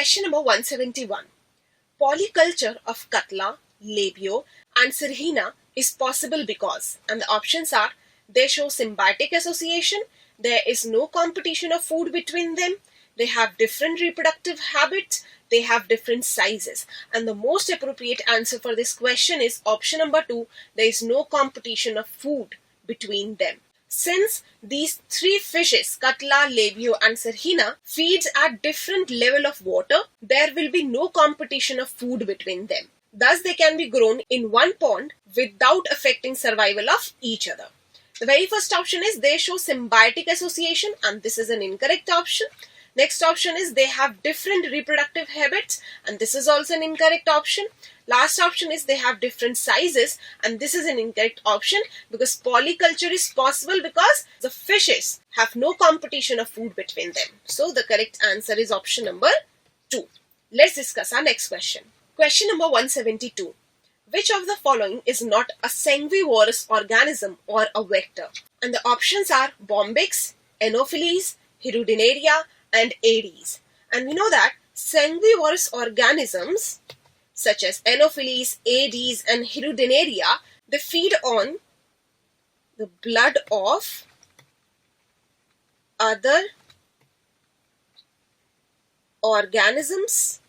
Question number 171. Polyculture of Katla, Labio and Sirhina is possible because, and the options are, they show symbiotic association, there is no competition of food between them, they have different reproductive habits, they have different sizes. And the most appropriate answer for this question is option number 2, there is no competition of food between them. Since these three fishes, Katla, Labio and Sirhina, feeds at different level of water, there will be no competition of food between them. Thus, they can be grown in one pond without affecting survival of each other. The very first option is they show symbiotic association, and this is an incorrect option. Next option is they have different reproductive habits, and this is also an incorrect option. Last option is they have different sizes, and this is an incorrect option because polyculture is possible because the fishes have no competition of food between them. So the correct answer is option number 2. Let's discuss our next question. Question number 172. Which of the following is not a sanguivorous organism or a vector? And the options are Bombyx, Anopheles, Hirudinaria and Aedes. And we know that sanguivorous organisms such as Anopheles, Aedes and Hirudinaria, they feed on the blood of other organisms.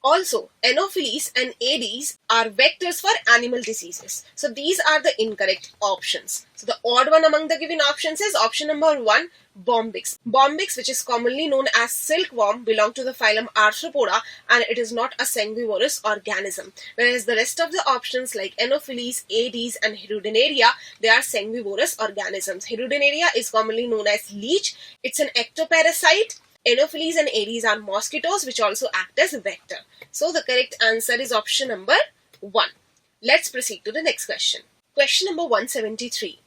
Also, Anopheles and Aedes are vectors for animal diseases. So these are the incorrect options. So the odd one among the given options is option number 1, Bombyx. Bombyx, which is commonly known as silkworm, belong to the phylum Arthropoda and it is not a sanguivorous organism. Whereas the rest of the options like Anopheles, Aedes and Hirudinaria, they are sanguivorous organisms. Hirudinaria is commonly known as leech. It's an ectoparasite. Anopheles and Aedes are mosquitoes which also act as a vector. So the correct answer is option number 1. Let's proceed to the next question. Question number 173.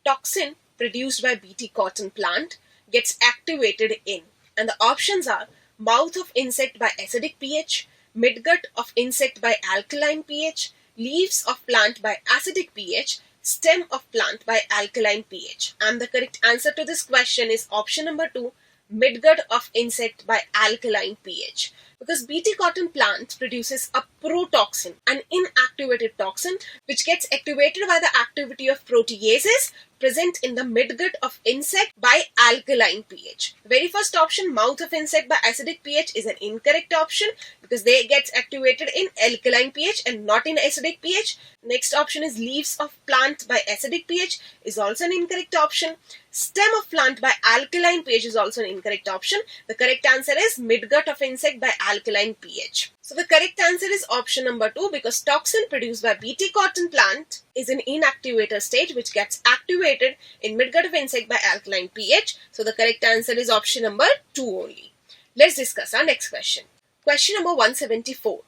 Toxin produced by Bt cotton plant gets activated in, and the options are mouth of insect by acidic pH, midgut of insect by alkaline pH, leaves of plant by acidic pH, stem of plant by alkaline pH. And the correct answer to this question is option number 2, midgut of insect by alkaline pH. Because Bt cotton plant produces a protoxin, an inactivated toxin, which gets activated by the activity of proteases present in the midgut of insect by alkaline pH. The very first option, mouth of insect by acidic pH, is an incorrect option because they get activated in alkaline pH and not in acidic pH. Next option is leaves of plant by acidic pH is also an incorrect option. Stem of plant by alkaline pH is also an incorrect option. The correct answer is midgut of insect by alkaline pH. So the correct answer is option number 2 because toxin produced by Bt cotton plant is an inactivator stage which gets activated in midgut of insect by alkaline pH. So the correct answer is option number 2 only. Let's discuss our next question. Question number 174.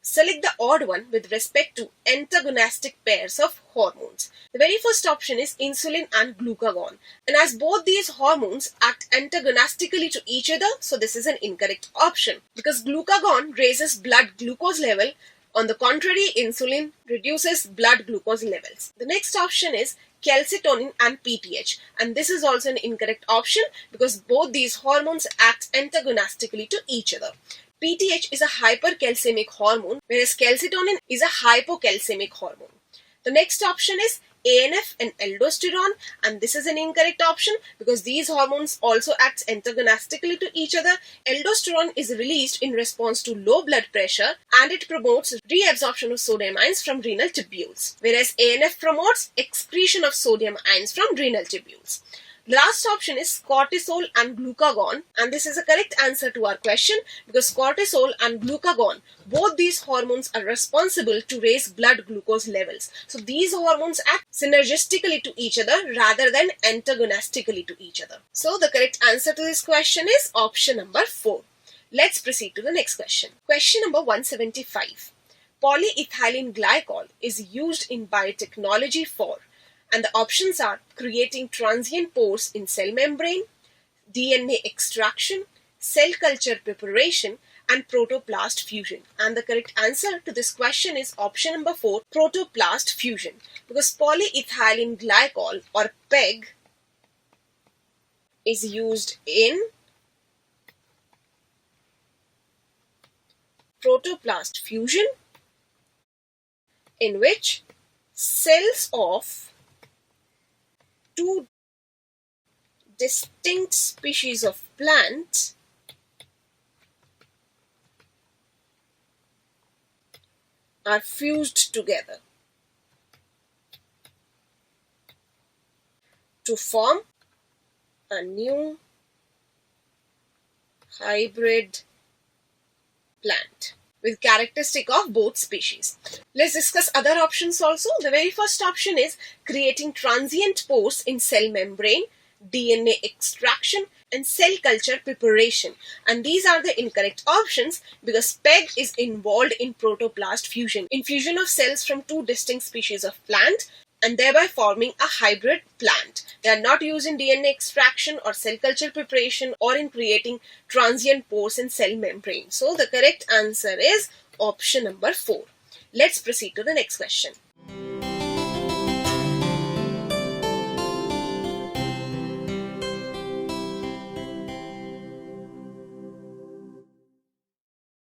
Select the odd one with respect to antagonistic pairs of hormones. The very first option is insulin and glucagon. And as both these hormones act antagonistically to each other, so this is an incorrect option. Because glucagon raises blood glucose level, on the contrary, insulin reduces blood glucose levels. The next option is calcitonin and PTH. And this is also an incorrect option because both these hormones act antagonistically to each other. PTH is a hypercalcemic hormone, whereas calcitonin is a hypocalcemic hormone. The next option is ANF and aldosterone, and this is an incorrect option because these hormones also act antagonistically to each other. Aldosterone is released in response to low blood pressure and it promotes reabsorption of sodium ions from renal tubules, whereas ANF promotes excretion of sodium ions from renal tubules. Last option is cortisol and glucagon, and this is a correct answer to our question because cortisol and glucagon, both these hormones are responsible to raise blood glucose levels. So these hormones act synergistically to each other rather than antagonistically to each other. So the correct answer to this question is option number 4. Let's proceed to the next question. Question number 175. Polyethylene glycol is used in biotechnology for, and the options are creating transient pores in cell membrane, DNA extraction, cell culture preparation, and protoplast fusion. And the correct answer to this question is option number 4, protoplast fusion. Because polyethylene glycol or PEG is used in protoplast fusion, in which cells of two distinct species of plant are fused together to form a new hybrid plant with characteristic of both species. Let's discuss other options also. The very first option is creating transient pores in cell membrane, DNA extraction, and cell culture preparation. And these are the incorrect options because PEG is involved in protoplast fusion, in fusion of cells from two distinct species of plant, and thereby forming a hybrid plant. They are not used in DNA extraction or cell culture preparation or in creating transient pores in cell membrane. So the correct answer is option number 4. Let's proceed to the next question.